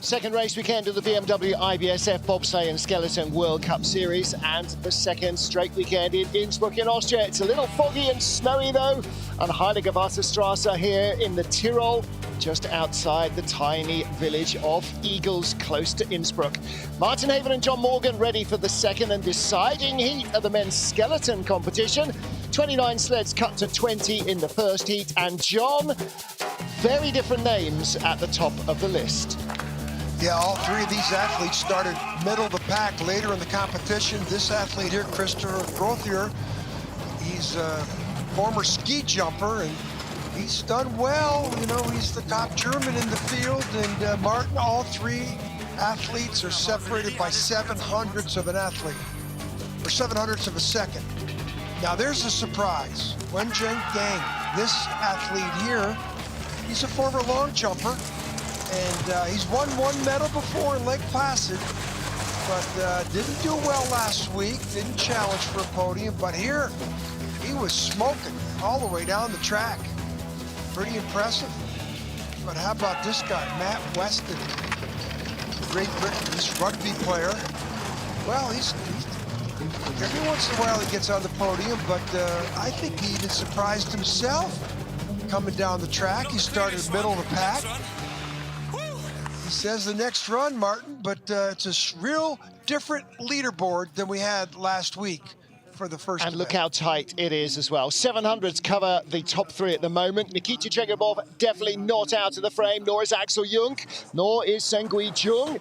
Second race weekend of the BMW IBSF Bobsleigh and Skeleton World Cup Series, and the second straight weekend in Innsbruck in Austria. It's a little foggy and snowy though on Heilige Wasserstraße here in the Tyrol, just outside the tiny village of Eagles, close to Innsbruck. Martin Haven and John Morgan ready for the second and deciding heat of the men's skeleton competition. 29 sleds cut to 20 in the first heat, and John, very different names at the top of the list. Yeah, all three of these athletes started middle of the pack later in the competition. This athlete here, Christopher Grothier, he's a former ski jumper, and he's done well. You know, he's the top German in the field. And Martin, all three athletes are separated by 7/100ths of an athlete, or 7/100ths of a second. Now there's a surprise. Wenjing Gang, this athlete here, he's a former long jumper, and he's won one medal before in Lake Placid, but didn't do well last week, didn't challenge for a podium, but here he was smoking all the way down the track. Pretty impressive. But how about this guy, Matt Weston, Great Britain, this rugby player. Well, he's every once in a while he gets on the podium, but I think he even surprised himself coming down the track. He started middle of the pack. He says the next run, Martin, but it's a real different leaderboard than we had last week for the first And event. look how tight it is as well. 700s cover the top three at the moment. Nikita Chegabov definitely not out of the frame, nor is Axel Jung, nor is Sengui Jung.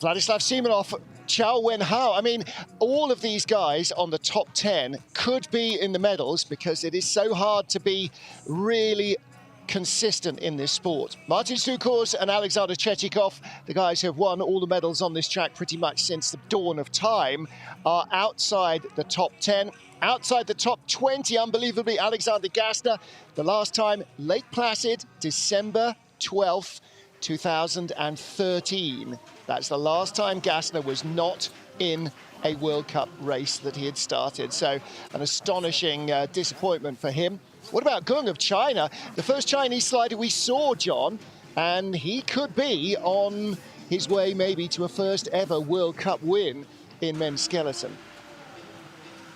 Vladislav Simonov, Chao Wen-hao. I mean, all of these guys on the top 10 could be in the medals because it is so hard to be really consistent in this sport. Martin Stukors and Alexander Chetikov, the guys who have won all the medals on this track pretty much since the dawn of time, are outside the top 10. Outside the top 20, unbelievably, Alexander Gassner, the last time, Lake Placid, December 12th, 2013. That's the last time Gassner was not in a World Cup race that he had started. So an astonishing disappointment for him. What about Gung of China? The first Chinese slider we saw, John, and he could be on his way maybe to a first ever World Cup win in men's skeleton.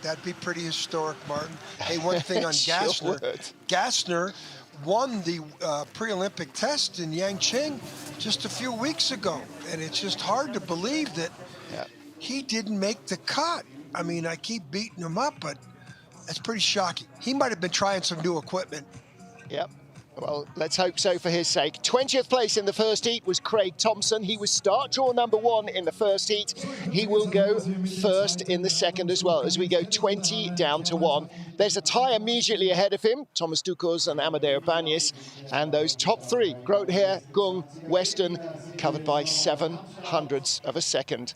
That'd be pretty historic, Martin. Hey, one thing on Gassner. Sure. Gassner won the pre-Olympic test in Yangqing just a few weeks ago, and it's just hard to believe that he didn't make the cut. I mean, I keep beating him up, but that's pretty shocking. He might have been trying some new equipment. Yep. Well, let's hope so for his sake. 20th place in the first heat was Craig Thompson. He was start draw number 1 in the first heat. He will go first in the second as well, as we go 20 down to 1. There's a tie immediately ahead of him, Thomas Dukos and Amadeo Bañez. And those top three, Grothier, Gung, Weston, covered by 7/100ths of a second.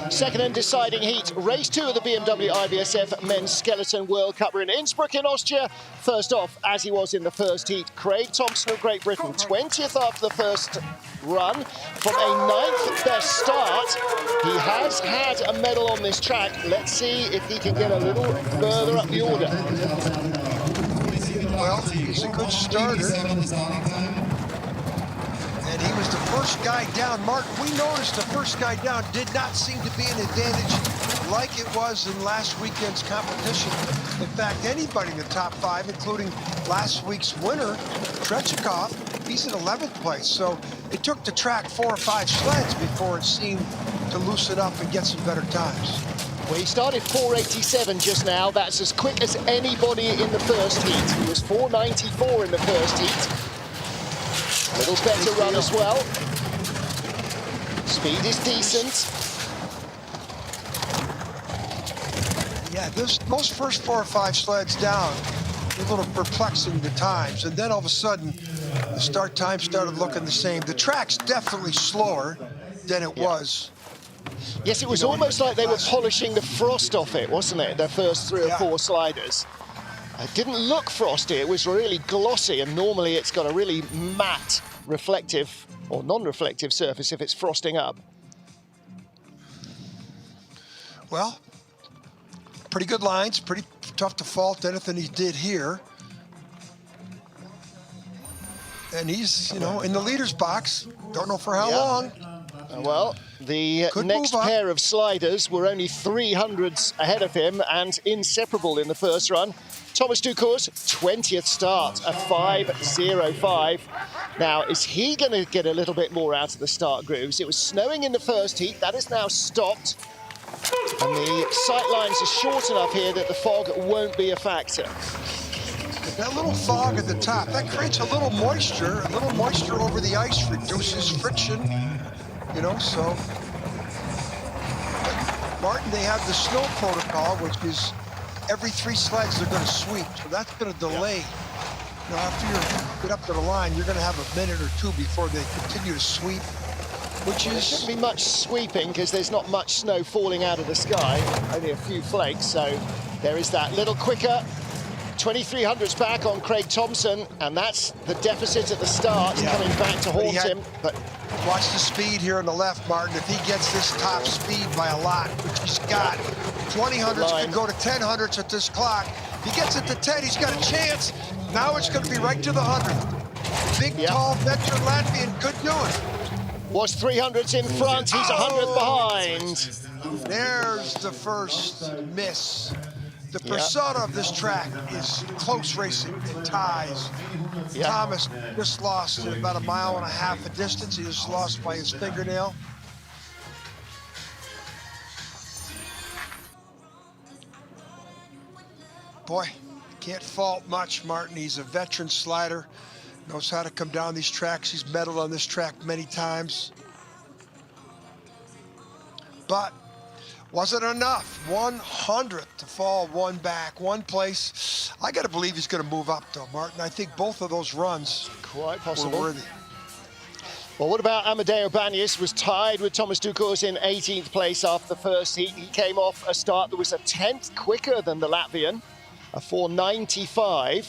Second and deciding heat, race 2 of the BMW IBSF Men's Skeleton World Cup. We're in Innsbruck in Austria. First off, as he was in the first heat, Craig Thompson of Great Britain, 20th after the first run, from a 9th best start. He has had a medal on this track. Let's see if he can get a little further up the order. Well, he's a good starter. And he was the first guy down. Martin, we noticed the first guy down did not seem to be an advantage like it was in last weekend's competition. In fact, anybody in the top 5, including last week's winner, Trechikov, he's in 11th place. So it took the track 4 or 5 sleds before it seemed to loosen up and get some better times. Well, he started 4:87 just now. That's as quick as anybody in the first heat. He was 4:94 in the first heat. A little better run as well. Speed is decent. Yeah, those first 4 or 5 sleds down, a little perplexing the times. And then all of a sudden, the start time started looking the same. The track's definitely slower than it was. Yes, it was almost like they were polishing the frost off it, wasn't it? The first 3 or 4 sliders. It didn't look frosty, it was really glossy, and normally it's got a really matte, reflective or non-reflective surface if it's frosting up. Well, pretty good lines, pretty tough to fault anything he did here. and he's, you know, in the leader's box. Don't know for how long. Well, the Could next pair of sliders were only 300s ahead of him and inseparable in the first run. Thomas Ducour's 20th start, a 5.05. Now, is he going to get a little bit more out of the start grooves? It was snowing in the first heat. That has now stopped. And the sight lines are short enough here that the fog won't be a factor. That little fog at the top, that creates a little moisture. A little moisture over the ice reduces friction, you know, so. Martin, they have the snow protocol, which is every 3 sleds they're going to sweep, so that's going to delay. You know, after you get up to the line, you're going to have a minute or 2 before they continue to sweep, which is... There shouldn't be much sweeping because there's not much snow falling out of the sky, only a few flakes, so there is that little quicker. 2300's back on Craig Thompson, and that's the deficit at the start, coming back to haunt him. But watch the speed here on the left, Martin. If he gets this top speed by a lot, which he's got, 2000s could go to 1000s at this clock. If he gets it to 10, he's got a chance. Now it's going to be right to the 100. Big, tall veteran Latvian could do it. Was 300s in front, he's 100th behind. There's the first miss. The persona of this track is close racing, it ties. Thomas just lost at about 1.5 miles of distance. He just lost by his fingernail. Boy, can't fault much, Martin. He's a veteran slider, knows how to come down these tracks. He's medaled on this track many times. But wasn't enough. 100th to fall 1 back, 1 place. I got to believe he's going to move up, though, Martin. I think both of those runs quite possible. Were worthy. Well, what about Amadeo Banias? Was tied with Thomas Ducours in 18th place after the first heat. He came off a start that was a 10th quicker than the Latvian, a 4.95.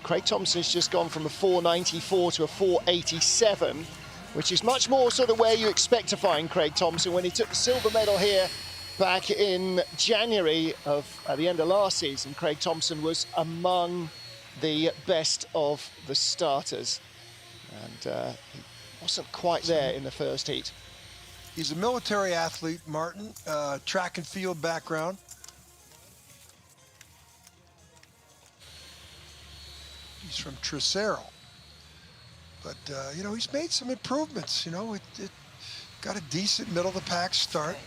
Craig Thompson's just gone from a 4.94 to a 4.87, which is much more sort of where you expect to find Craig Thompson when he took the silver medal here back in January of the end of last season. Craig Thompson was among the best of the starters, and he wasn't quite there in the first heat. He's a military athlete, Martin, track and field background. He's from Tricero, but you know, he's made some improvements. You know, it got a decent middle of the pack start.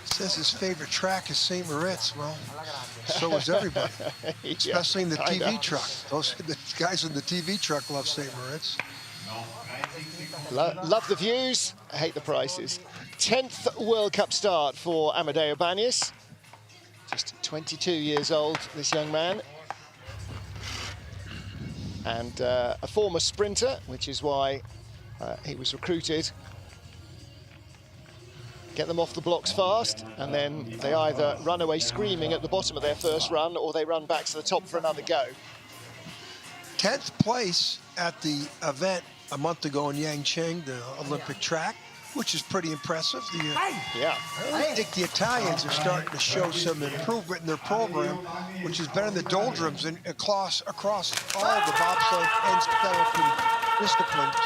Says his favorite track is St. Moritz. Well, so is everybody, especially in the TV truck. The guys in the TV truck love St. Moritz. Love the views, hate the prices. 10th World Cup start for Amadeo Banias. Just 22 years old, this young man. And a former sprinter, which is why he was recruited. Get them off the blocks fast, and then they either run away screaming at the bottom of their first run, or they run back to the top for another go. 10th place at the event a month ago in Yangcheng, the Olympic track, which is pretty impressive. I think the Italians are starting to show some improvement in their program, which has been in the doldrums and across all the bobsled and skeleton disciplines.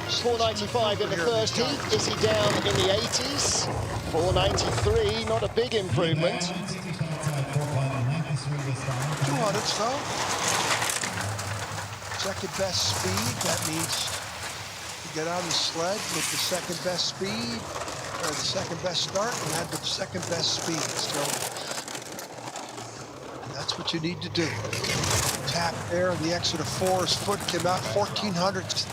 4.95 in the first heat. Is he down in the 80s? 4.93, not a big improvement. 200s though. Second best speed, that means you get on the sled with the second best speed, or the second best start, and have the second best speed. So that's what you need to do. Tap there, the exit of 4, his foot came out 1400s.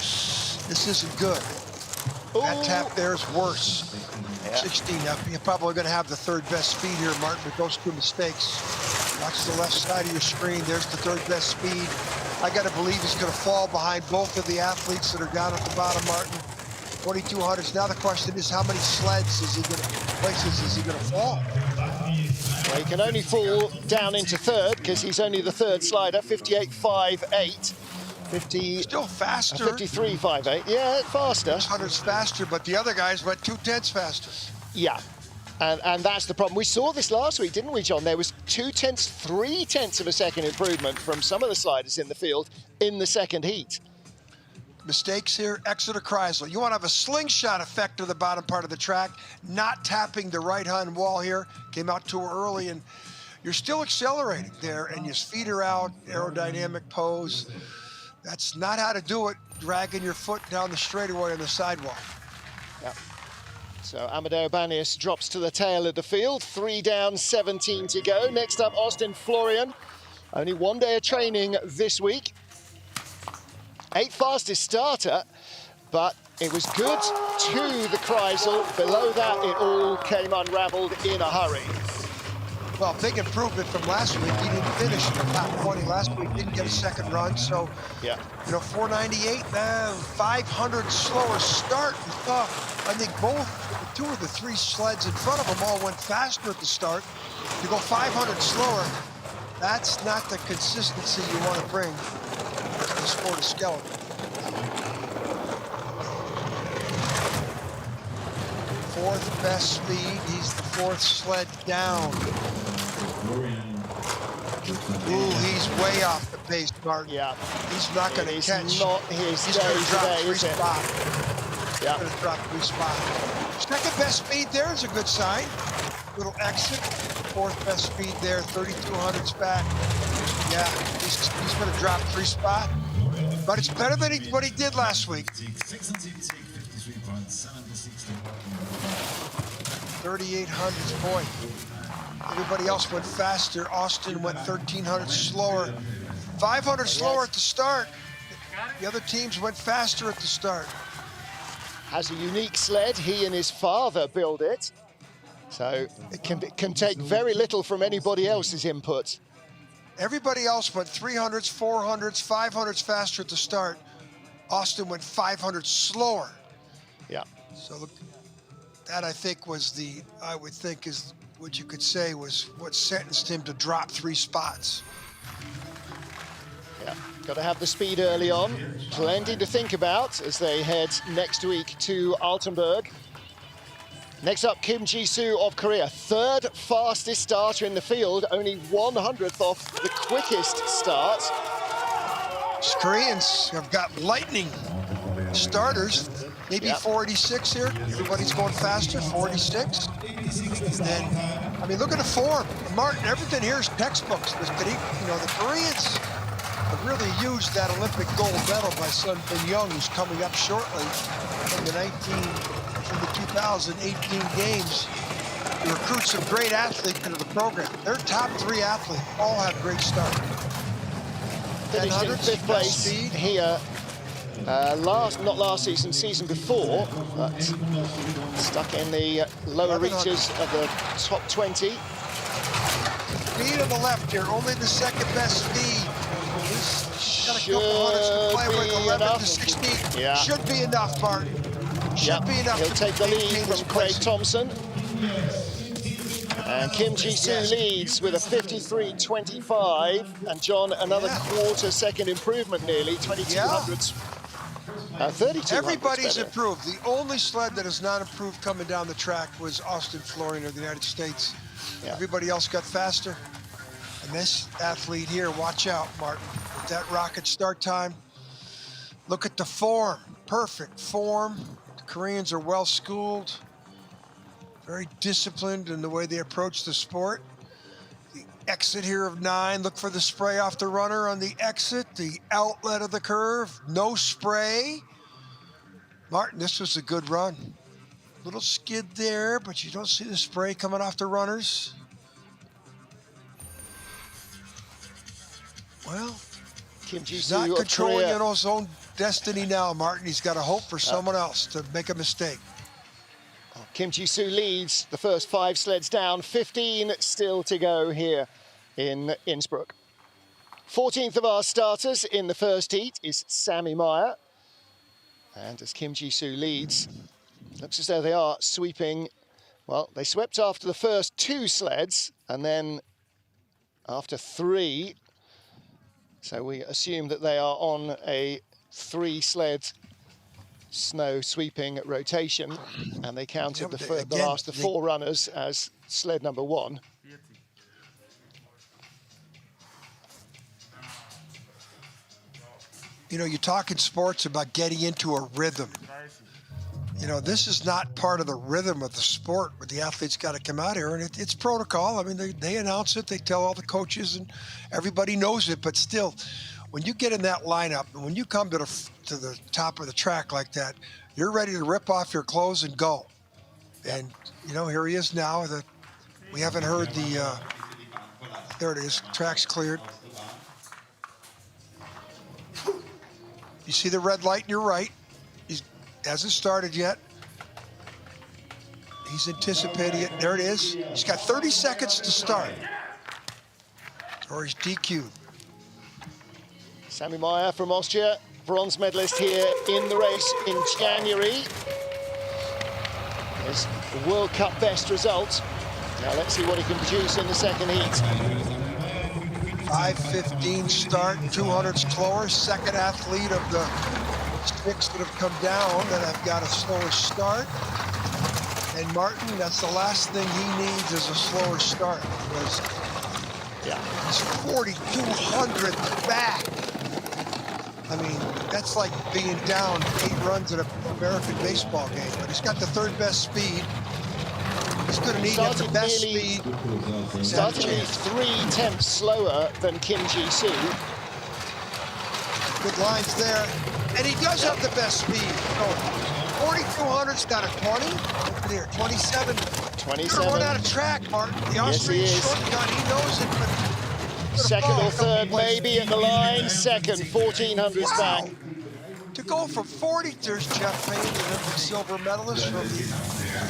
This isn't good. That tap there is worse. 16, now you're probably going to have the third best speed here, Martin, with those 2 mistakes. Watch the left side of your screen. There's the third best speed. I got to believe he's going to fall behind both of the athletes that are down at the bottom, Martin. 2200s. Now the question is, how many sleds is he going to, places is he going to fall? Well, he can only fall down into third because he's only the third slider, 58.58. 50, still faster. 53.58. Yeah, faster. 100's faster, but the other guys went 2/10 faster. Yeah. And that's the problem. We saw this last week, didn't we, John? There was 0.2, 0.3 of a second improvement from some of the sliders in the field in the second heat. Mistakes here, Exeter Kreisel. You want to have a slingshot effect to the bottom part of the track, not tapping the right-hand wall here. Came out too early, and you're still accelerating there, and your feet are out, aerodynamic pose. That's not how to do it, dragging your foot down the straightaway on the sidewalk. Yeah. So Amadeo Banias drops to the tail of the field. 3 down, 17 to go. Next up, Austin Florian. Only 1 day of training this week. 8th fastest starter, but it was good to the Kreisel. Below that, it all came unraveled in a hurry. Well, big improvement from last week. He didn't finish in the top 20 last week, didn't get a second run. So, yeah, 498, 500 slower start. I think both, 2 of the 3 sleds in front of him all went faster at the start. You go 500 slower, that's not the consistency you want to bring to the sport of skeleton. Fourth best speed, he's the 4th sled down. Ooh, he's way off the pace, Martin. Yeah. He's not going to catch. He's not his He's day going to drop today, 3 is it? spots. Yeah. He's going to drop 3 spots. Second best speed there is a good sign. Little exit. 4th best speed there, 3,200s back. Yeah, he's going to drop 3 spots. But it's better than what he did last week. 3,800s point. Everybody else went faster. Austin went 1,300 slower. 500 slower at the start. The other teams went faster at the start. Has a unique sled. He and his father build it. So it can take very little from anybody else's input. Everybody else went 300s, 400s, 500s faster at the start. Austin went 500 slower. Yeah. So that I think was I would think is what you could say was what sentenced him to drop 3 spots. Yeah, got to have the speed early on. Plenty to think about as they head next week to Altenburg. Next up, Kim Ji-soo of Korea, 3rd fastest starter in the field, only 100th off the quickest start. These Koreans have got lightning starters. Maybe 486 here. Everybody's going faster, 486. And I mean, look at the form. Martin, everything here is textbooks. The Koreans have really used that Olympic gold medal by Sun Bin Young, who's coming up shortly from the 2018 games, to recruit some great athletes into the program. Their top 3 athletes all have great start. Finished in 5th place here. Not last season, season before, but stuck in the lower reaches of the top 20. Speed on the left here, only the 2nd best speed. He's got a couple hundreds to play with, 11 to 16. Yeah. Should be enough, Martin. Should be enough. He'll take the lead from Craig Thompson. And Kim Ji-soo leads with a 53.25. And John, another quarter second improvement nearly, 2200s. 3200s. Everybody's improved. The only sled that has not improved coming down the track was Austin Florian of the United States. Yeah. Everybody else got faster. And this athlete here, watch out, Martin. With that rocket start time, look at the form. Perfect form. The Koreans are well schooled, very disciplined in the way they approach the sport. The exit here of 9, look for the spray off the runner on the exit, the outlet of the curve, no spray. Martin, this was a good run. Little skid there, but you don't see the spray coming off the runners. Well, Kim he's Ji-soo not controlling Korea. his own destiny now, Martin. He's got to hope for someone else to make a mistake. Kim Ji-soo leads the first 5 sleds down, 15 still to go here in Innsbruck. 14th of our starters in the first heat is Sammy Meyer. And as Kim Ji-soo leads, looks as though they are sweeping. Well, they swept after the first 2 sleds and then after 3. So we assume that they are on a 3 sled snow sweeping rotation, and they counted Yeah, the four runners as sled number 1. You know, you talk in sports about getting into a rhythm. You know, this is not part of the rhythm of the sport where the athletes got to come out here, and it's protocol. I mean, they announce it, they tell all the coaches, and everybody knows it. But still, when you get in that lineup, and when you come to the top of the track like that, you're ready to rip off your clothes and go. And you know, here he is now. We haven't heard the. There it is. Track's cleared. You see the red light in your right. He hasn't started yet. He's anticipating it. There it is. He's got 30 seconds to start, or he's DQ'd. Sammy Meyer from Austria, bronze medalist here in the race in January. His World Cup best result. Now let's see what he can produce in the second heat. 5:15 start, 200s slower, second athlete of the 6 that have come down that have got a slower start. And Martin, that's the last thing he needs is a slower start, because he's 4,200 back. I mean, that's like being down 8 runs in an American baseball game, but he's got the 3rd best speed. He's going to need the best speed. Started 3/10 slower than Kim Ji-soo. Good lines there. And he does have the best speed. So 4,200's got a 20. Look at here, 27. 27. You're going to run out of track, Martin. The Austrian shortcut, he knows it, but... Second or third, maybe at the line. Second, 1,400's back. To go from 40, there's Jeff Payne, the Olympic silver medalist from the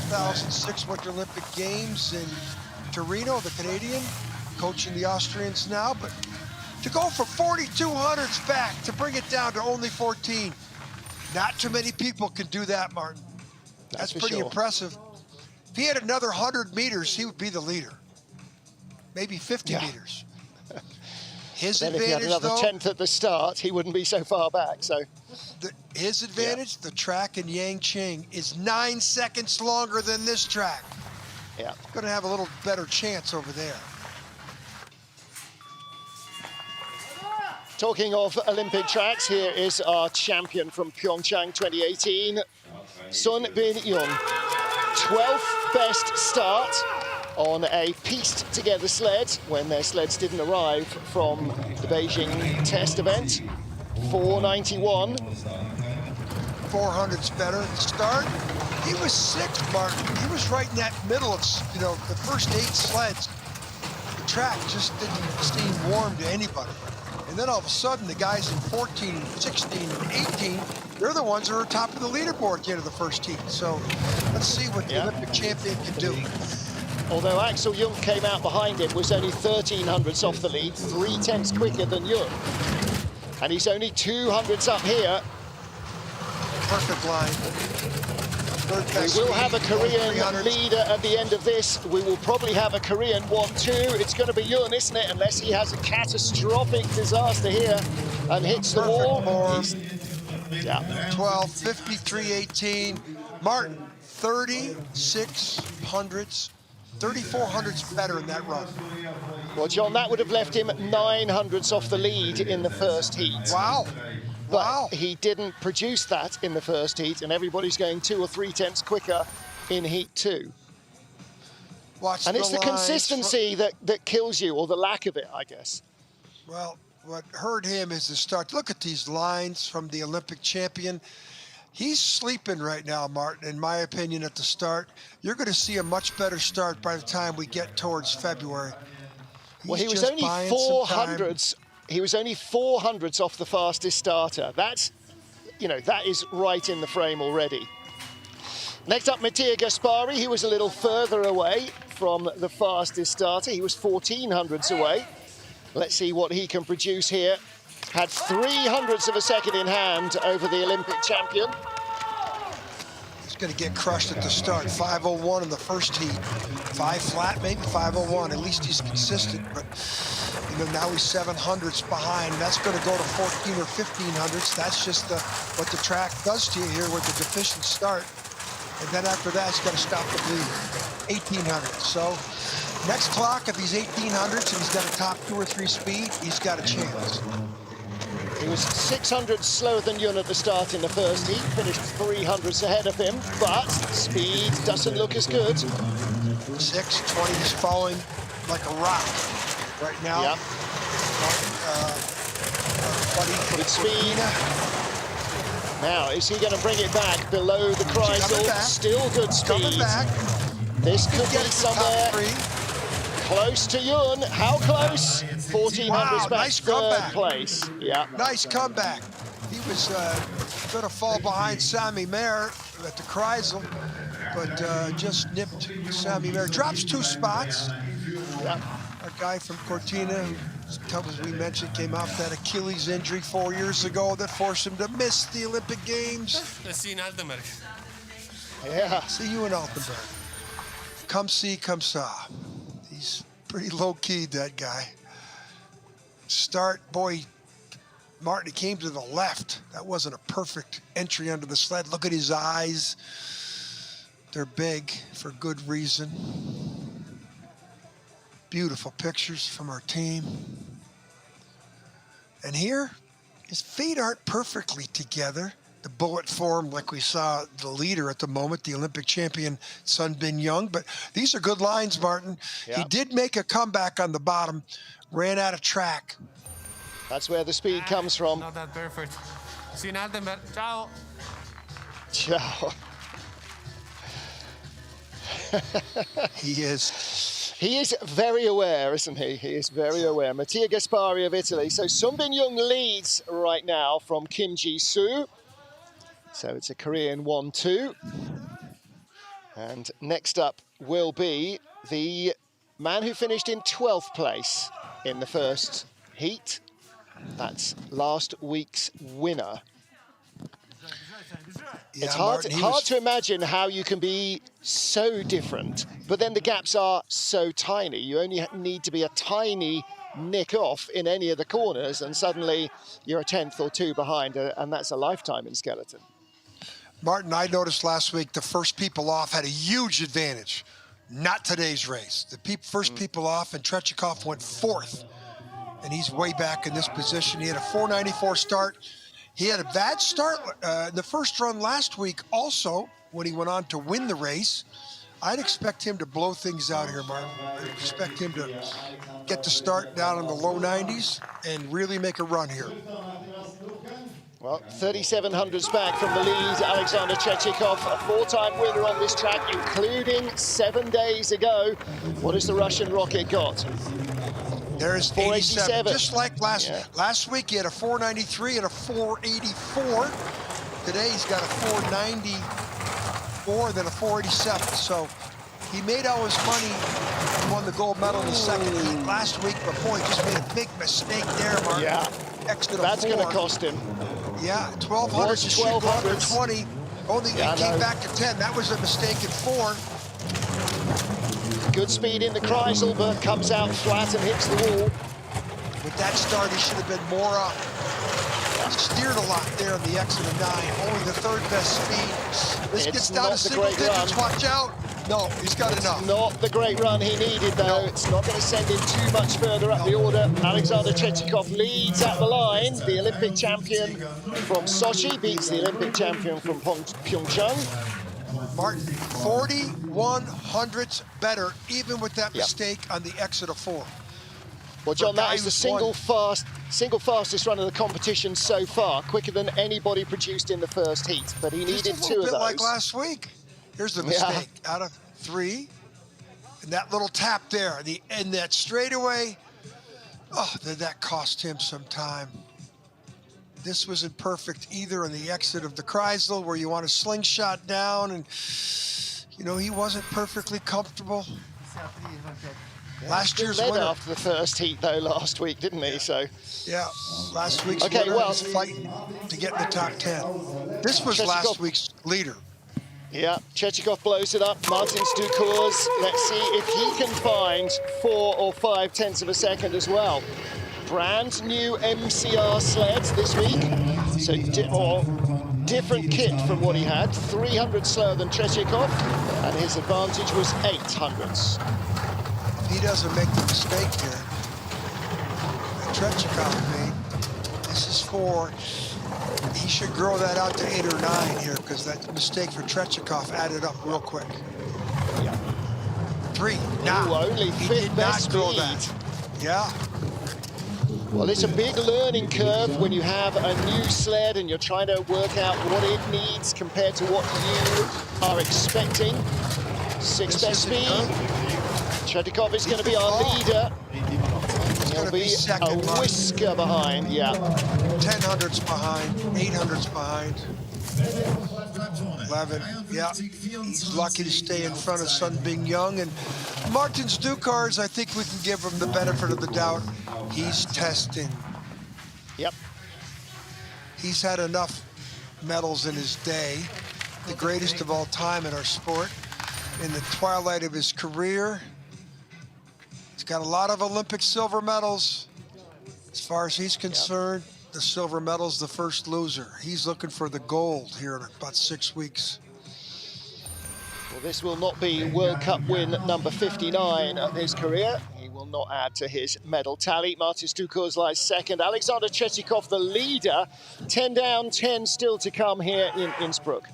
2006 Winter Olympic Games in Torino, the Canadian, coaching the Austrians now. But to go from 4,200s back, to bring it down to only 14, not too many people can do that, Martin. That's pretty impressive. If he had another 100 meters, he would be the leader. Maybe 50 meters. His then advantage, if he had another 10th at the start, he wouldn't be so far back. So his advantage, the track in Yangqing, is 9 seconds longer than this track. Yeah, going to have a little better chance over there. Talking of Olympic tracks, here is our champion from Pyeongchang 2018, Sun Bin-yoon. 12th best start on a pieced together sled when their sleds didn't arrive from the Beijing test event. 491. 400's better at the start. He was 6th, Martin. He was right in that middle of, you know, the first 8 sleds. The track just didn't seem warm to anybody. And then all of a sudden, the guys in 14, 16, and 18, they're the ones that are top of the leaderboard at the end of the first heat. So let's see what the Olympic champion can do. Although Axel Jung came out behind him, was only 1,300ths off the lead, 3/10 quicker than Jung. And he's only 200ths up here. Perfect line. We will have a Korean leader at the end of this. We will probably have a Korean 1-2. It's going to be Jung, isn't it? Unless he has a catastrophic disaster here and hits the wall. 12, 53.18. Martin, 3,600ths. 3,400's better in that run. Well, John, that would have left him 900ths off the lead in the first heat. Wow. But he didn't produce that in the first heat, and everybody's going 2 or 3/10 quicker in heat 2. And it's the consistency that kills you, or the lack of it, I guess. Well, what hurt him is the start. Look at these lines from the Olympic champion. He's sleeping right now, Martin, in my opinion, at the start. You're going to see a much better start by the time we get towards February. Well, he was only 400ths. He was only 400ths off the fastest starter. That's, you know, that is right in the frame already. Next up, Mattia Gaspari. He was a little further away from the fastest starter. He was 1,400ths away. Let's see what he can produce here. Had 300ths of a second in hand over the Olympic champion. going to get crushed at the start. 5:01 in the first heat. 5 flat, maybe 5:01. At least he's consistent, but you know, now he's 700ths behind. That's going to go to 14 or 1500ths. That's just what the track does to you here with the deficient start. And then after that, he's got to stop the bleed. 1800. So next clock, if he's 1800s and he's got a top 2 or 3 speed, he's got a chance. He was 600 slower than Yun at the start in the first heat, finished 300s ahead of him, but speed doesn't look as good. 6:20, he's falling like a rock right now. Yep. Good speed. Now, is he going to bring it back below the Kreisel? Still good speed. Coming back. This could be somewhere close to Yun. How close? 1400s back, nice third comeback. place. Yeah. Nice comeback. He was going to fall behind Sami Mayer at the Kreisel, but just nipped Sami Mayer. Drops 2 spots. Yeah. Our guy from Cortina, who, as we mentioned, came off that Achilles injury 4 years ago that forced him to miss the Olympic Games. See you in Altenberg. Yeah. See you in Altenberg. Come see, come saw. He's pretty low-key, that guy. Start, boy, Martin, he came to the left. That wasn't a perfect entry under the sled. Look at his eyes. They're big for good reason. Beautiful pictures from our team. And here, his feet aren't perfectly together. The bullet form, like we saw the leader at the moment, the Olympic champion, Sun Bin Young. But these are good lines, Martin. Yeah. He did make a comeback on the bottom, ran out of track. That's where the speed comes from. Not that perfect. See you in Altenberg. Ciao. Ciao. He is. He is very aware, isn't he? He is very aware. Mattia Gaspari of Italy. So Sun Bin Young leads right now from Kim Ji-soo. So it's a Korean 1-2. And next up will be the man who finished in 12th place in the first heat. That's last week's winner. Yeah, It's hard, Martin, hard to imagine how you can be so different, but then the gaps are so tiny. You only need to be a tiny nick off in any of the corners, and suddenly you're a 10th or 2 behind, and that's a lifetime in skeleton. Martin, I noticed last week the first people off had a huge advantage. Not today's race. The first people off, and Tretiakov went 4th, and he's way back in this position. He had a 494 start. He had a bad start the first run last week also when he went on to win the race. I'd expect him to blow things out here, Martin. I'd expect him to get the start down in the low 90s and really make a run here. Well, 3,700s back from the lead, Alexander Tretiakov, a 4-time winner on this track, including 7 days ago. What has the Russian rocket got? There's 87, just like last week. He had a 493 and a 484. Today he's got a 494, then a 487. So he made all his money. He won the gold medal in the second heat last week, but boy, just made a big mistake there, Mark. Yeah, that's going to cost him. Yeah, 1,200 to shoot under 20. Only he came back to 10. That was a mistake at 4. Good speed in the Kreisel, but comes out flat and hits the wall. With that start, he should have been more up. Steered a lot there on the exit of 9. Only the 3rd best speed. This gets down to single digits. Watch out. No, he's got enough. Not the great run he needed, though. No. It's not going to send him too much further up the order. Alexander Tretiakov leads at the line. The Olympic champion from Sochi beats the Olympic champion from Pyeongchang. Martin, 4,100ths better, even with that mistake on the exit of 4. Well, John, that is the single fastest run of the competition so far, quicker than anybody produced in the first heat. But he needed 2 of those. Just a little bit like last week. Here's the mistake. Out of 3, and that little tap there, and that straightaway. Oh, did that cost him some time? This wasn't perfect either on the exit of the Kreisel, where you want to slingshot down, and you know he wasn't perfectly comfortable. Last year's winner after the first heat, though, last week, didn't he? So yeah, last week's winner was fighting to get in the top 10. This was last week's leader. Yeah, Chechikov blows it up. Martin Stukurs, let's see if he can find 4 or 5 tenths of a second as well. Brand new MCR sleds this week, so different kit from what he had. 300 slower than Chechikov, and his advantage was 800s. If he doesn't make the mistake here that Chechikov made, this is 4. He should grow that out to 8 or 9 here, because that mistake for Chechikov added up real quick. Yeah. 3. Now, only he fifth did best not grow speed. that. Yeah. Well, it's a big learning curve when you have a new sled and you're trying to work out what it needs compared to what you are expecting. 6th best speed. Chechikov is going to be our leader. He'll be a whisker behind, yeah. 10 hundredths behind, 8 hundredths behind. 11, yeah. He's lucky to stay in front of Sun Bing Young. And Martin Stukurs, I think we can give him the benefit of the doubt. He's testing. Yep. He's had enough medals in his day, the greatest of all time in our sport. In the twilight of his career, he's got a lot of Olympic silver medals. As far as he's concerned, the silver medal's the first loser. He's looking for the gold here in about 6 weeks. Well, this will not be World Cup win number 59 of his career. He will not add to his medal tally. Martin Stukurs lies second. Alexander Chechikov, the leader. 10 down, 10 still to come here in Innsbruck.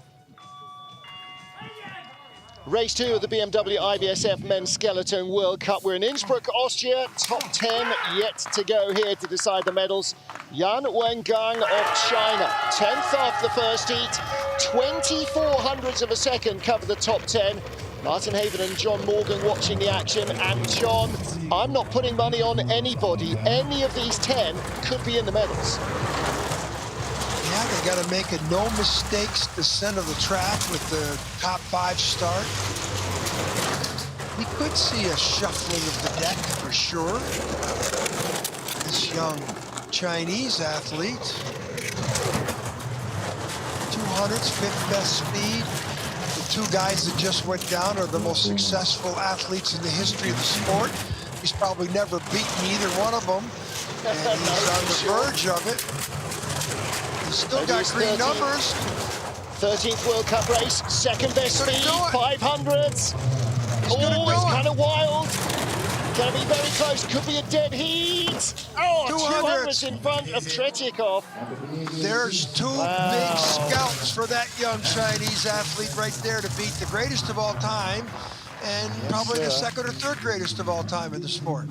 Race 2 of the BMW IBSF Men's Skeleton World Cup. We're in Innsbruck, Austria. Top 10 yet to go here to decide the medals. Yan Wengang of China, 10th off the first heat. 24 hundredths of a second cover the top 10. Martin Haven and John Morgan watching the action. And John, I'm not putting money on anybody. Any of these 10 could be in the medals. Yeah, they got to make a no mistakes descent of the track with the top 5 start. We could see a shuffling of the deck for sure. This young Chinese athlete. 200s, 5th best speed. The 2 guys that just went down are the most successful athletes in the history of the sport. He's probably never beaten either one of them. And he's on the verge of it. He's still got green numbers. 13th World Cup race, 2nd best speed, 500s. Oh, it's kind of wild. Gonna be very close, could be a dead heat. Oh, 200s in front of Chechikov. There's 2 big scalps for that young Chinese athlete right there to beat the greatest of all time and probably the 2nd or 3rd greatest of all time in the sport.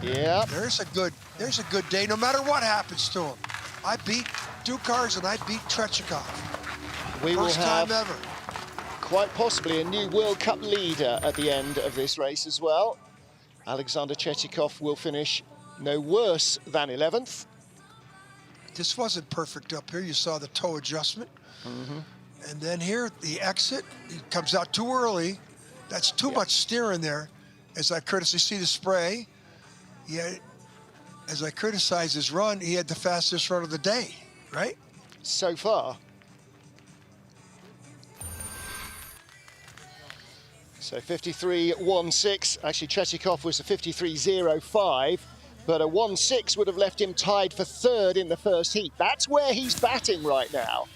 Yeah. There's a good day, no matter what happens to him. I beat Stukurs and I beat Chechikov. We will First have time ever. quite possibly a new World Cup leader at the end of this race as well. Alexander Chechikov will finish no worse than 11th. This wasn't perfect up here. You saw the toe adjustment. And then here, the exit, he comes out too early. That's too much steering there. As I courtesy see the spray, as I criticize his run, he had the fastest run of the day, right? So far. So 53.16. Actually, Chechikov was a 53.05, but a 1.6 would have left him tied for 3rd in the first heat. That's where he's batting right now.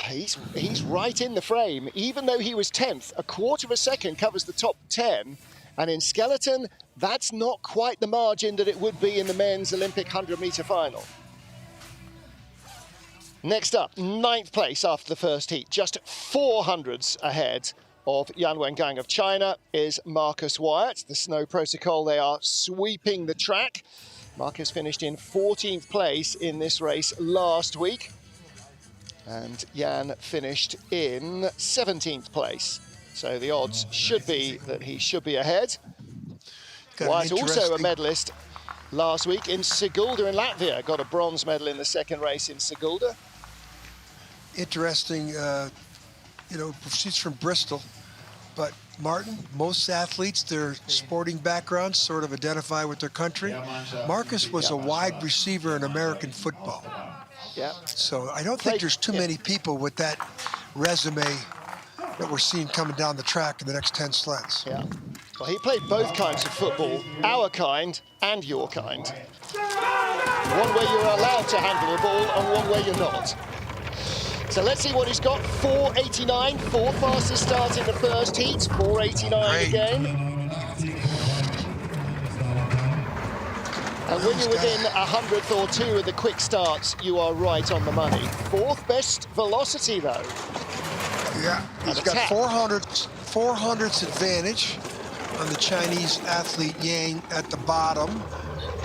He's right in the frame. Even though he was 10th, a quarter of a second covers the top 10. And in skeleton, that's not quite the margin that it would be in the men's Olympic 100-meter final. Next up, 9th place after the first heat. Just 400s ahead of Yan Wengang of China is Marcus Wyatt. The snow protocol, they are sweeping the track. Marcus finished in 14th place in this race last week. And Yan finished in 17th place. So the odds should be that he should be ahead. Wyatt also a medalist last week in Sigulda in Latvia. Got a bronze medal in the 2nd race in Sigulda. Interesting, she's from Bristol, but Martin, most athletes, their sporting backgrounds sort of identify with their country. Marcus was a wide receiver in American football. Yeah. So I don't think there's too many people with that resume that we're seeing coming down the track in the next 10 sleds. Yeah. Well, he played both kinds of football, our kind and your kind. One where you're allowed to handle the ball and one where you're not. So let's see what he's got. 4:89, fourth fastest start in the first heat. 4:89 again. And when you're within a hundredth or two of the quick starts, you are right on the money. Fourth best velocity, though. Yeah, he's got 400ths advantage on the Chinese athlete Yang at the bottom.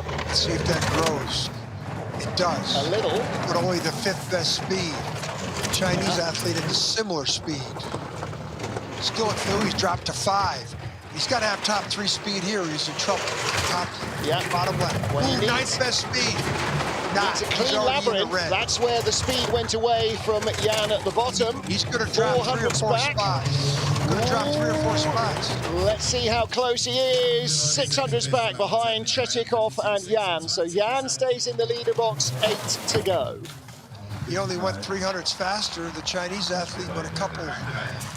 Let's see if that grows. It does. A little. But only the fifth best speed. The Chinese athlete at a similar speed. Still at 2, he's dropped to 5. He's got to have top 3 speed here, or he's in trouble. Top, bottom left. Well, Ooh, ninth best speed. It's a clean labyrinth. That's where the speed went away from Jan at the bottom. He's going to drop 3 or 4 spots. Going to drop 3 or 4 spots. Let's see how close he is. 600s back behind Chetikov and Jan. So Jan stays in the leader box, 8 to go. He only went 300s faster. The Chinese athlete went a couple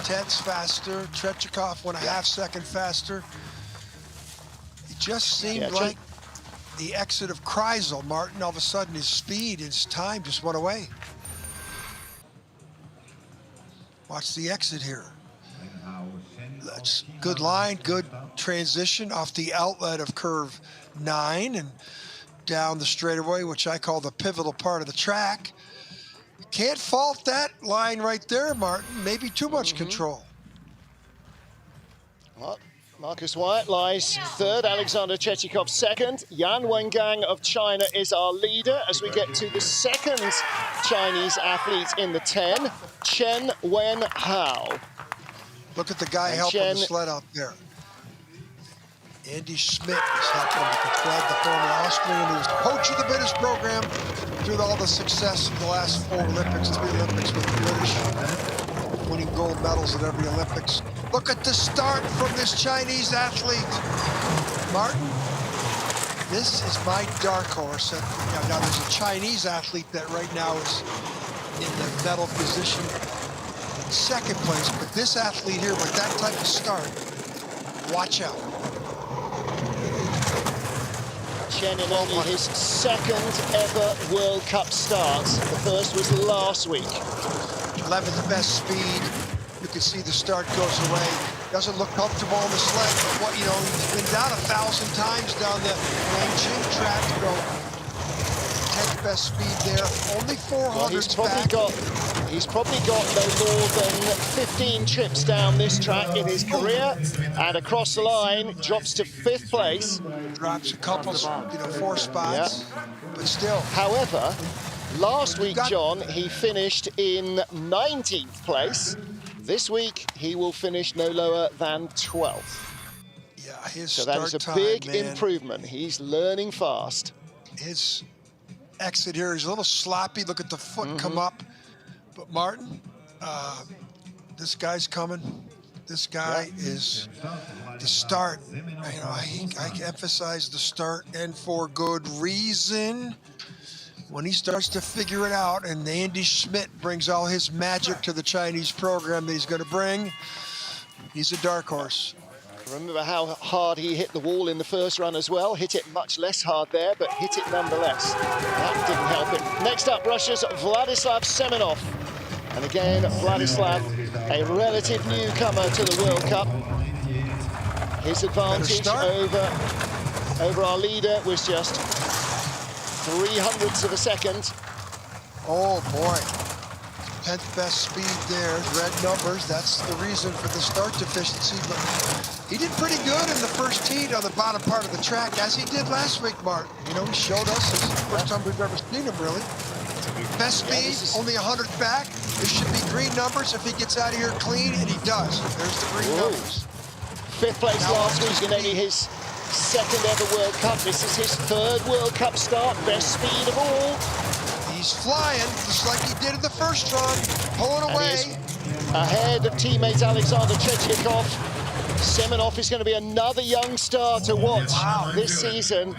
tenths faster. Chetikov went a half second faster. It just seemed like the exit of Kreisel, Martin. All of a sudden, his speed, his time just went away. Watch the exit here. That's good line, good transition off the outlet of curve 9 and down the straightaway, which I call the pivotal part of the track. Can't fault that line right there, Martin. Maybe too much control. Well, Marcus Wyatt lies third, Alexander Chetikov second. Yan Wengang of China is our leader as we get to the second Chinese athlete in the 10, Chen Wen Hao. Look at the guy helping the sled out there. Andy Schmidt is helping with the sled, the former Austrian who was the coach of the British program through all the success of the last 4 Olympics, 3 Olympics with the British, winning gold medals at every Olympics. Look at the start from this Chinese athlete. Martin, this is my dark horse. Now there's a Chinese athlete that right now is in the medal position in second place, but this athlete here with that type of start, watch out. Chen in only his second ever World Cup start. The first was last week. 11th best speed. You can see the start goes away. Doesn't look comfortable on the sled, but what, you know, he's been down 1,000 times down the Nanjing track. 10th best speed there. Only 400 well, he's probably got no more than 15 trips down this track in his career, and across the line drops to 5th place. Drops a couple, 4 spots, but still. However, last week, John, he finished in 19th place. This week, he will finish no lower than 12th. Yeah, his so that is a big improvement. He's learning fast. His exit here is a little sloppy. Look at the foot come up. But Martin, this guy's coming. This guy is the start. You know, I emphasize the start, and for good reason. When he starts to figure it out, and Andy Schmidt brings all his magic to the Chinese program that he's going to bring, he's a dark horse. Remember how hard he hit the wall in the first run as well. Hit it much less hard there, but hit it nonetheless. That didn't help him. Next up, Russia's Vladislav Semenov. And again, Vladislav, a relative newcomer to the World Cup. His advantage over our leader was just 0.03 of a second. Oh boy, 10th best speed there, red numbers. That's the reason for the start deficiency, but he did pretty good in the first heat on the bottom part of the track, as he did last week, Martin. You know, he showed us, it's the first time we've ever seen him, really. Best speed, only 100 back. This should be green numbers if he gets out of here clean, and he does. There's the green numbers. 5th place last week in only his second ever World Cup. This is his 3rd World Cup start, best speed of all. He's flying, just like he did in the first run, pulling away. Ahead of teammate Alexander Chetikov. Semenov is going to be another young star to watch this season.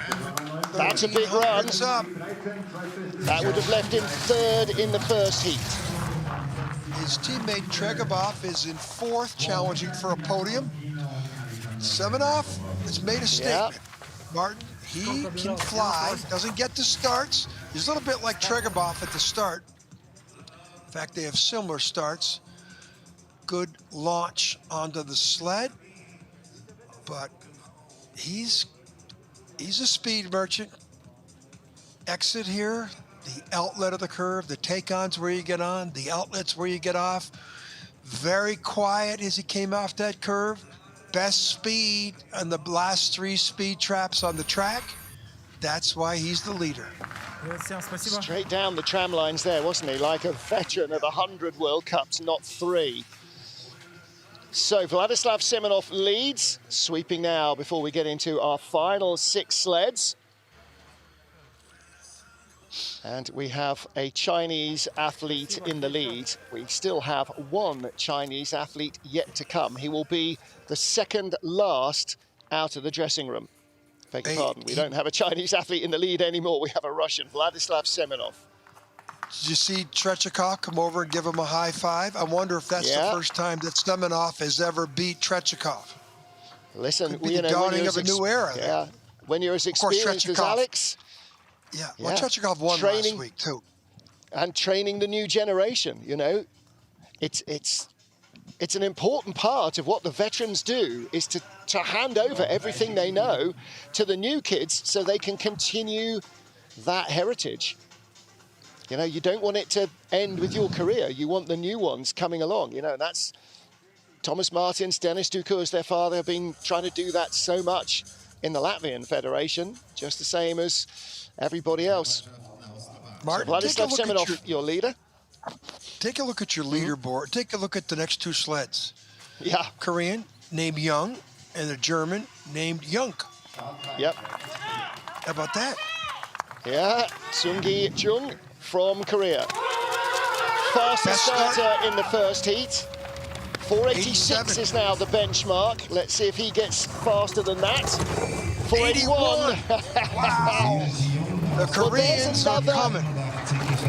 That's a big run. That would have left him 3rd in the first heat. His teammate Tregobov is in 4th, challenging for a podium. Semenoff has made a statement. Martin, he can fly, doesn't get the starts. He's a little bit like Tregobov at the start. In fact, they have similar starts. Good launch onto the sled, but he's a speed merchant. Exit here, the outlet of the curve, the take-ons where you get on, the outlets where you get off. Very quiet as he came off that curve. Best speed on the last 3 speed traps on the track. That's why he's the leader. Straight down the tram lines there, wasn't he? Like a veteran of 100 World Cups, not 3. So Vladislav Semenov leads, sweeping now before we get into our final 6 sleds. And we have a Chinese athlete in the lead. We still have 1 Chinese athlete yet to come. He will be the second last out of the dressing room. Beg your pardon, we don't have a Chinese athlete in the lead anymore. We have a Russian, Vladislav Semenov. Did you see Trechikov come over and give him a high five? I wonder if that's the first time that Semenov has ever beat Trechikov. Listen, the dawning of a new era. Yeah, when you're as experienced as Alex. Yeah, well, Trechikov won last week too. And training the new generation, you know. It's an important part of what the veterans do, is to hand over everything they know to the new kids so they can continue that heritage. You know, you don't want it to end with your career. You want the new ones coming along, you know, and that's Thomas Martins, Dennis Ducour's their father, have been trying to do that so much in the Latvian Federation, just the same as everybody else. Martin, so Vladislav Semenov, your leader. Take a look at your leaderboard. Take a look at the next 2 sleds. Yeah. Korean named Young and a German named Jung. Yep. How about that? Yeah, Seung-gi Jung from Korea. Fastest starter in the first heat. 486 is now the benchmark. Let's see if he gets faster than that. 481. Wow. The Koreans are coming.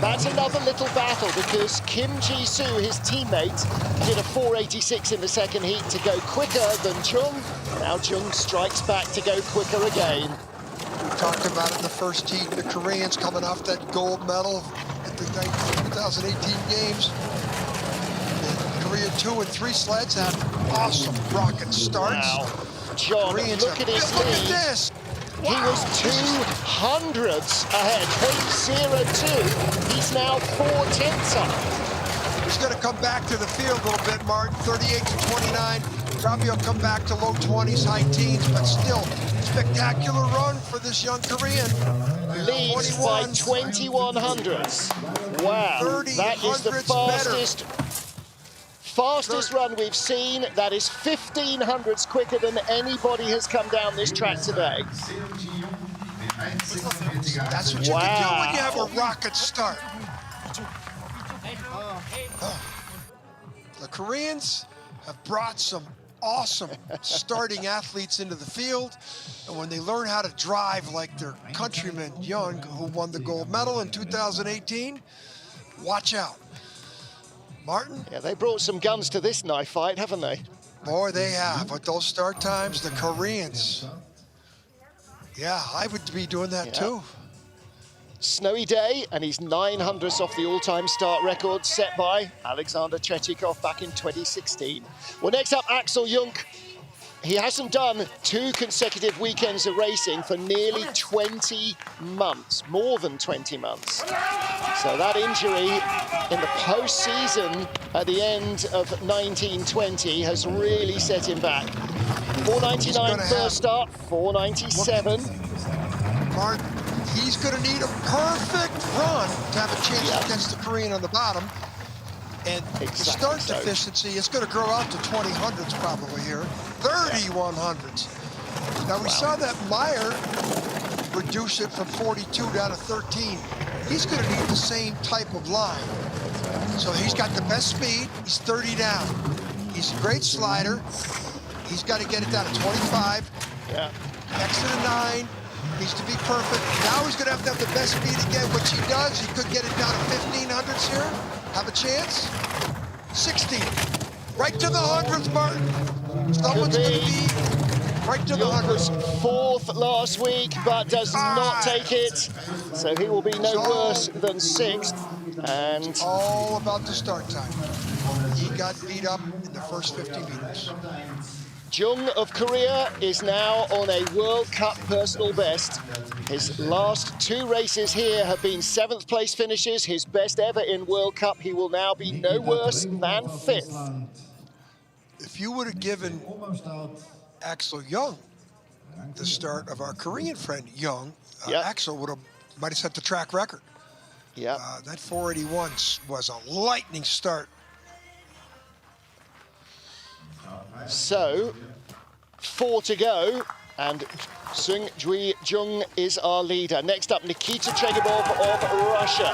That's another little battle because Kim Ji-soo, his teammate, did a 486 in the second heat to go quicker than Chung. Now Chung strikes back to go quicker again. We talked about it in the first heat. The Koreans coming off that gold medal at the 2018 Games. The Korea 2 and 3 sleds had awesome rocket starts. Wow. John, look at his lead. Look at this. He was 200s ahead, 8:02. He's now 4/10 up. He's going to come back to the field a little bit, Martin. 38 to 29. Probably will come back to low 20s, high teens, but still spectacular run for this young Korean. Leads by 2100s. Wow, that is the fastest run we've seen. That is 1500s quicker than anybody has come down this track today. That's what you can do when you have a rocket start. The Koreans have brought some awesome starting athletes into the field, and when they learn how to drive like their countryman Young, who won the gold medal in 2018, watch out. Martin? Yeah, they brought some guns to this knife fight, haven't they? Boy, they have. But those start times, the Koreans. Yeah, I would be doing that too. Snowy day, and he's 900ths off the all-time start record set by Alexander Trechikov back in 2016. Well, next up, Axel Jung. He hasn't done 2 consecutive weekends of racing for nearly 20 months, more than 20 months. So that injury in the postseason at the end of 1920 has really set him back. 499 first start, 497. Martin, he's going to need a perfect run to have a chance against the Korean on the bottom. And the start deficiency is going to grow out to 2000s probably here. 3100s. Now we saw that Meyer reduce it from 42 down to 13. He's going to need the same type of line. So he's got the best speed. He's 30 down. He's a great slider. He's got to get it down to 25. Yeah. Exit of 9. Needs to be perfect. Now he's going to have the best speed again, which he does. He could get it down to 1500s here. Have a chance. 16. Right to the 100th, Martin. Someone's going to be right to the Jung was 100th. 4th last week, but does not take it. So he will be no worse than 6th. And all about the start time. He got beat up in the first 50 meters. Jung of Korea is now on a World Cup personal best. His last 2 races here have been 7th place finishes, his best ever in World Cup. He will now be no worse than 5th. If you would have given Axel Jung the start of our Korean friend Jung, Axel might have set the track record. Yeah, that 481 was a lightning start. So, 4 to go, and Seung-Jae Jung is our leader. Next up, Nikita Chegabov of Russia.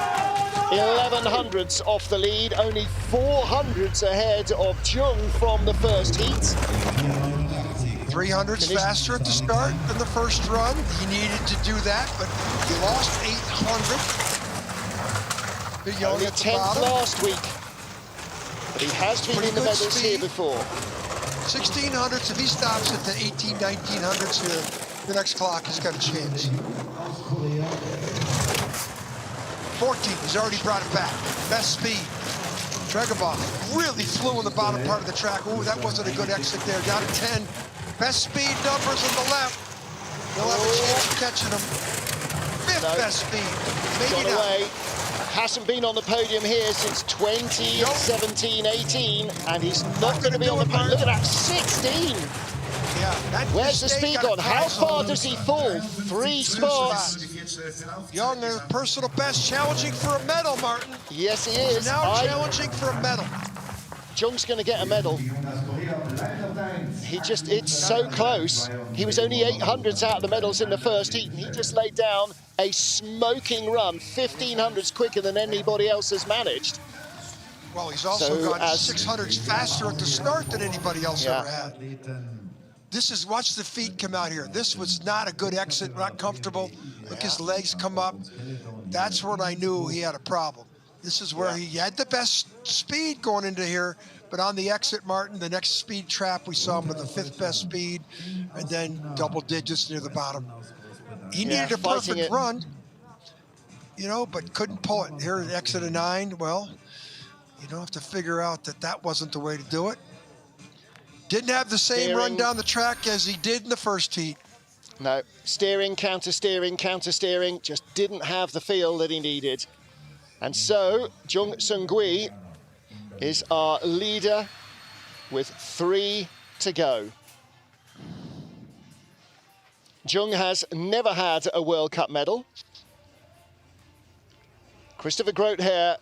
11 hundredths off the lead, only 4 hundredths ahead of Jung from the first heat. 300s faster at the start than the first run. He needed to do that, but he lost 800. Young Only at the 10th bottom. last week, but he has been in the medals here before. 1600s, if he stops at the 18, 1900s here, the next clock has got a chance. 14, he's already brought it back. Best speed. Chegabov really flew in the bottom part of the track. Ooh, that wasn't a good exit there. Down to 10. Best speed numbers on the left. He'll have a chance of catching him. 5th best speed. Maybe Gone not. away. Hasn't been on the podium here since 2017-18, and he's not going to be on the podium. Look at that, 16! Yeah, where's the speed gone? How far does he fall? 3 spots. Jung, a personal best, challenging for a medal, Martin. Yes, he is. Now challenging for a medal. Jung's going to get a medal. It's so close. He was only 800ths out of the medals in the first heat, and he just laid down a smoking run, 1500ths quicker than anybody else has managed. Well, he's also gone 600s faster at the start than anybody else ever had. Watch the feet come out here. This was not a good exit, not comfortable. Look, his legs come up. That's when I knew he had a problem. This is where he had the best speed going into here, but on the exit, Martin, the next speed trap, we saw him with the 5th best speed, and then double digits near the bottom. He needed a perfect run, but couldn't pull it. Here at exit of 9, well, you don't have to figure out that wasn't the way to do it. Didn't have the same run down the track as he did in the first heat. No, steering, counter-steering, counter-steering, just didn't have the feel that he needed. And so, Jung Seung-Jae is our leader with 3 to go. Jung has never had a World Cup medal. Christopher Groothair,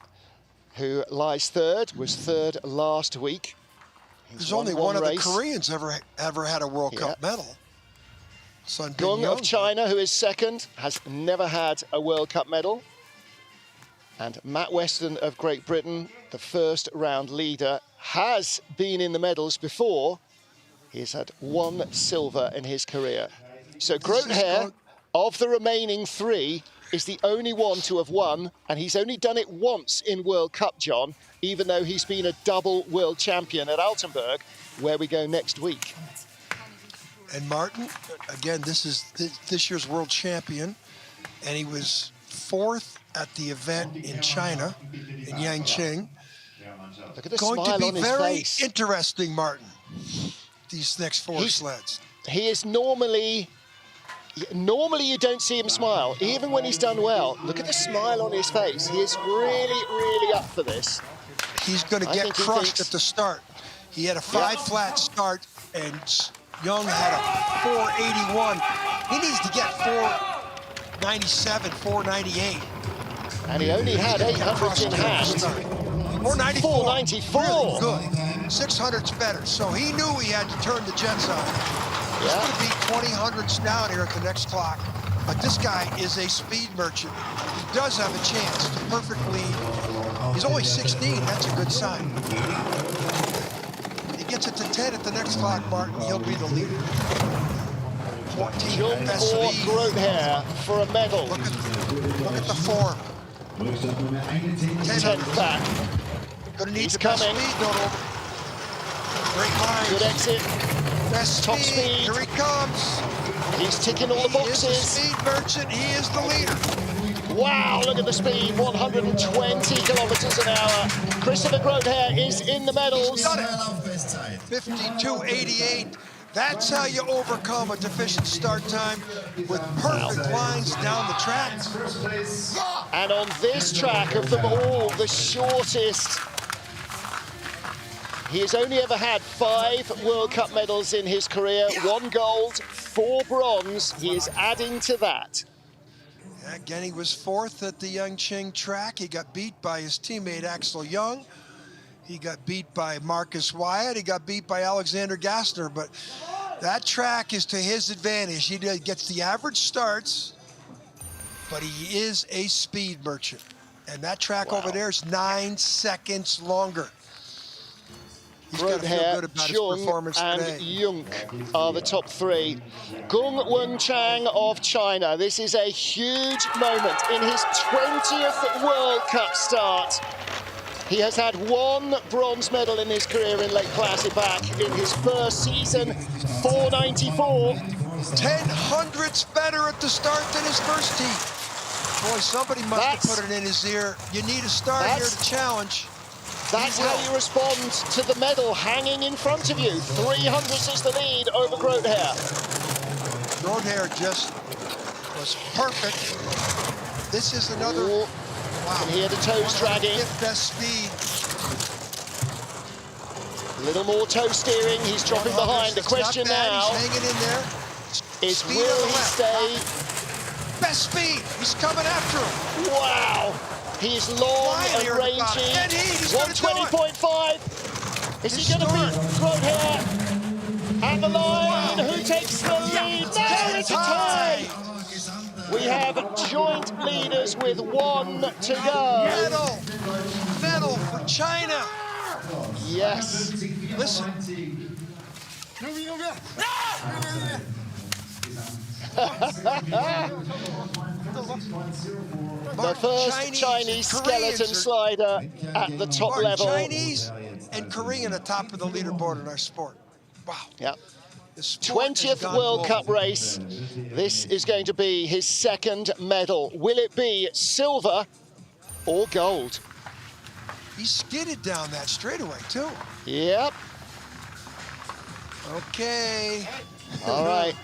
who lies 3rd, was 3rd last week. There's only one of the Koreans ever had a World Cup medal. Jung of China, who is 2nd, has never had a World Cup medal. And Matt Weston of Great Britain, the first round leader, has been in the medals before. He's had 1 silver in his career. So Groothair, of the remaining 3, is the only one to have won, and he's only done it once in World Cup, John, even though he's been a double world champion at Altenburg, where we go next week. And Martin, again, this is this year's world champion, and he was 4th at the event in China, in Yangqing. Look at the going smile to be on his very face. Interesting, Martin, these next 4 sleds. He is normally you don't see him smile, even when he's done well. Look at the smile on his face. He is really, really up for this. He's going to get crushed at the start. He had a 5-flat start, and Jung had a 481. He needs to get 497, 498. And he only had 800s in hand. 494. Really good. 600's better. So he knew he had to turn the jets on. He's going to be 20 hundredths down here at the next clock. But this guy is a speed merchant. He does have a chance to perfectly. He's only 16. That's a good sign. He gets it to 10 at the next clock, Martin. He'll be the leader. 14 Jung best or speed. Groothair for a medal. Look at the form. 10 back. Gonna need He's the best coming. speed, don't over. Great lines. Good exit. Best Top speed. speed. Here he comes. He's ticking all the He is the boxes. speed merchant. He is the leader. Wow, look at the speed, 120 kilometers an hour. Christopher Groothair is in the medals. 52.88. That's how you overcome a deficient start time with perfect lines down the track. And on this track of them all, the shortest, he has only ever had 5 World Cup medals in his career, 1 gold, 4 bronze. He is adding to that. Again, he was 4th at the Yangqing track. He got beat by his teammate Axel Young. He got beat by Marcus Wyatt. He got beat by Alexander Gassner. But that track is to his advantage. He gets the average starts, but he is a speed merchant. And that track over there is 9 seconds longer. He's got to feel good about his performance today. And Jung are the top 3. Gung Wenchang of China. This is a huge moment in his 20th World Cup start. He has had 1 bronze medal in his career in Lake Placid in his first season, 494. 10 hundredths better at the start than his first heat. Boy, somebody must have put it in his ear. You need a start here to challenge. That's how you respond to the medal hanging in front of you. 300ths is the lead over Groothair. Groothair just was perfect. This is another. Ooh. Wow. And here the toes dragging. Best speed. A little more toe steering. He's dropping behind. The question now He's hanging in there. is, will he stay? Best speed. He's coming after him. Wow. He's long and rangy. 120.5. Is he going to beat Groothair at the line? Who takes the lead? No, it's a tie. We have joint leaders with 1 to go. Medal for China. Yes. Listen. The first Chinese skeleton slider at the top level. Chinese and Korean at top of the leaderboard in our sport. Wow. Yep. 20th World Cup race. This is going to be his 2nd medal. Will it be silver or gold? He skidded down that straightaway too. Yep. Okay. All right.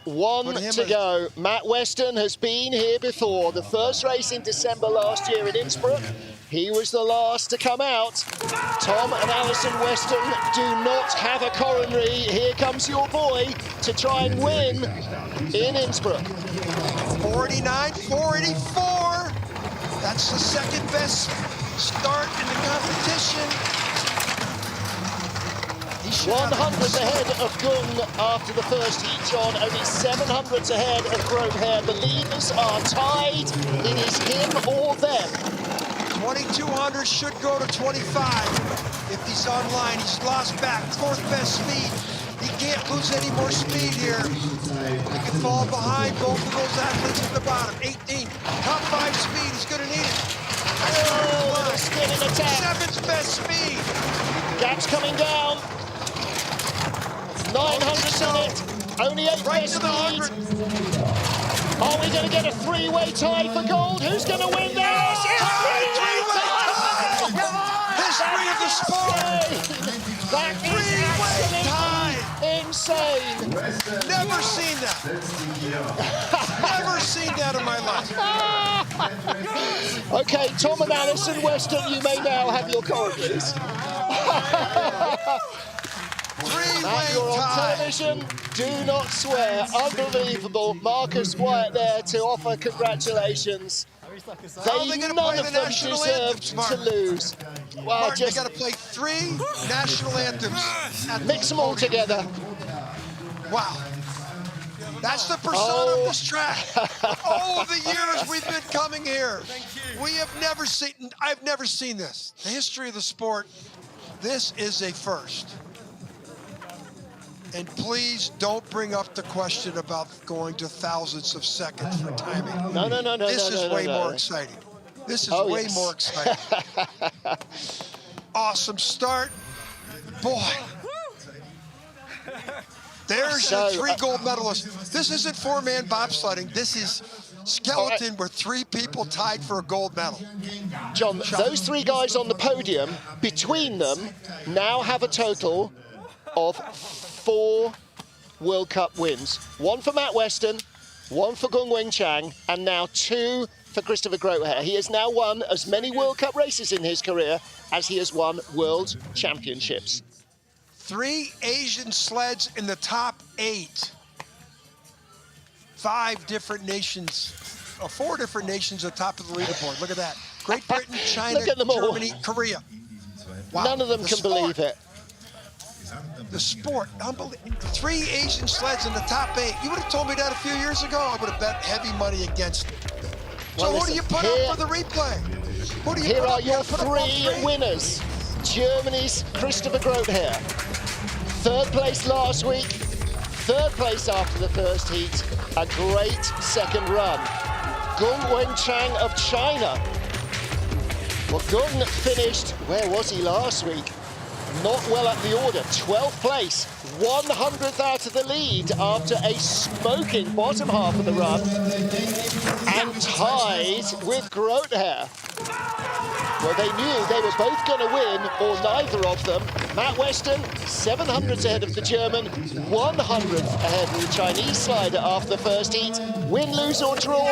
1 to go. Matt Weston has been here before. The first race in December last year in Innsbruck. He was the last to come out. Tom and Alison Weston do not have a coronary. Here comes your boy to try and win in Innsbruck. 49.484. That's the 2nd best start in the competition. 100 ahead of Gung after the first heat, John. Only 700s ahead of Groothair. The leaders are tied. It is him or them. 2200 should go to 25 if he's online. He's lost back. 4th best speed. He can't lose any more speed here. He can fall behind both of those athletes at the bottom. 18. Top 5 speed. He's going to need it. Oh, spinning attack. 7th best speed. Gap's coming down. 900's in it. Only 8 best speed. Are we going to get a 3-way tie for gold? Who's going to win this? Three-way tie! History of the sport! That is insane. Never seen that. Never seen that in my life. Okay, Tom and Alison Weston, you may now have your coronaries. Matt, you're on television. Do not swear. Unbelievable. Marcus Wyatt there to offer congratulations. None of them deserved to lose. Well, Martin, they got to play 3 national anthems. Mix them all together. Wow. That's the persona of this track. All of the years we've been coming here, we have never seen, I've never seen this. The history of the sport, this is a first. And please don't bring up the question about going to thousandths of seconds for timing. No. This is way more exciting. This is way more exciting. awesome start. Boy. There's your 3 gold medalists. This isn't 4-man bobsledding. This is skeleton where 3 people tied for a gold medal. John, those 3 guys on the podium, between them, now have a total of 4 World Cup wins. 1 for Matt Weston, 1 for Gung Weng Chang, and now 2 for Christopher Grotehair. He has now won as many World Cup races in his career as he has won World Championships. 3 Asian sleds in the top 8. 5 different nations, or 4 different nations at the top of the leaderboard. Look at that. Great Britain, China, Germany, Korea. Wow. None of them can believe it. The sport, unbelievable. 3 Asian sleds in the top 8. You would have told me that a few years ago, I would have bet heavy money against it. So who do you put up for the replay? Who do you Here put are up? your 3 winners. Germany's Christopher Grotehair. 3rd place last week, 3rd place after the first heat. A great second run. Gung Weng Chang of China. Well, Gung finished, where was he last week? Not well up the order, 12th place, 100th out of the lead after a smoking bottom half of the run, and tied with Grotehair. Well, they knew they were both going to win, or neither of them. Matt Weston, 700ths ahead of the German, 100th ahead of the Chinese slider after the first heat. Win, lose or draw,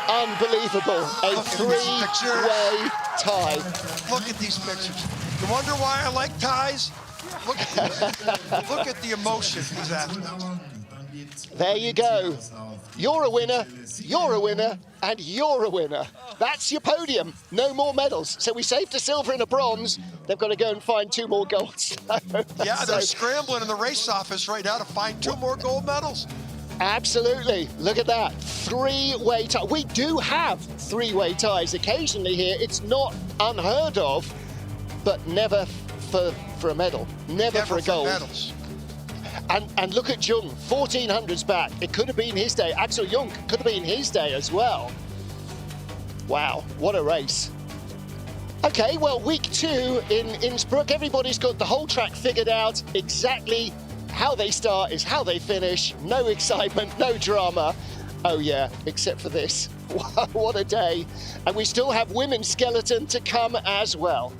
unbelievable. A 3-way tie. Look at these pictures. You wonder why I like ties? Look at this. Look at the emotion of these athletes. There you go. You're a winner, you're a winner, and you're a winner. That's your podium. No more medals. So we saved a silver and a bronze. They've got to go and find 2 more golds. Yeah, they're scrambling in the race office right now to find 2 more gold medals. Absolutely. Look at that. 3-way tie. We do have 3-way ties occasionally here. It's not unheard of, but never for a medal. Never for a gold. Medals. And look at Jung, 1400s back. It could have been his day. Axel Jung could have been his day as well. Wow, what a race. Okay, well, week 2 in Innsbruck, everybody's got the whole track figured out. Exactly how they start is how they finish. No excitement, no drama. Oh yeah, except for this. What a day. And we still have women's skeleton to come as well.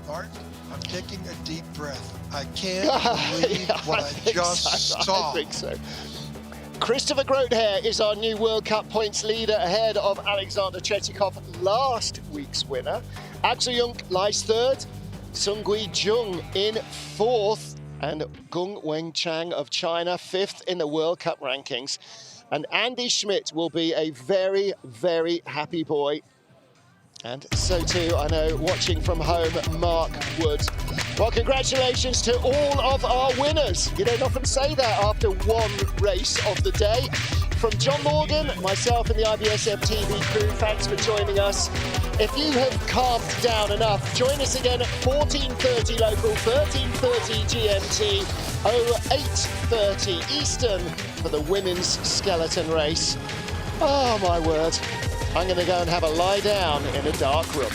Art, I'm taking a deep breath. I can't believe what I just saw. I think so. Christopher Grotehair is our new World Cup points leader ahead of Alexander Tretyakov, last week's winner. Axel Jung lies 3rd, Seung-Hui Jung in 4th, and Gung Weng Chang of China 5th in the World Cup rankings. And Andy Schmidt will be a very, very happy boy. And so too, I know, watching from home, Mark Wood. Well, congratulations to all of our winners. You don't often say that after one race of the day. From John Morgan, myself and the IBSF TV crew, thanks for joining us. If you have calmed down enough, join us again at 14:30 local, 13:30 GMT, 08:30 Eastern for the women's skeleton race. Oh, my word. I'm going to go and have a lie down in a dark room.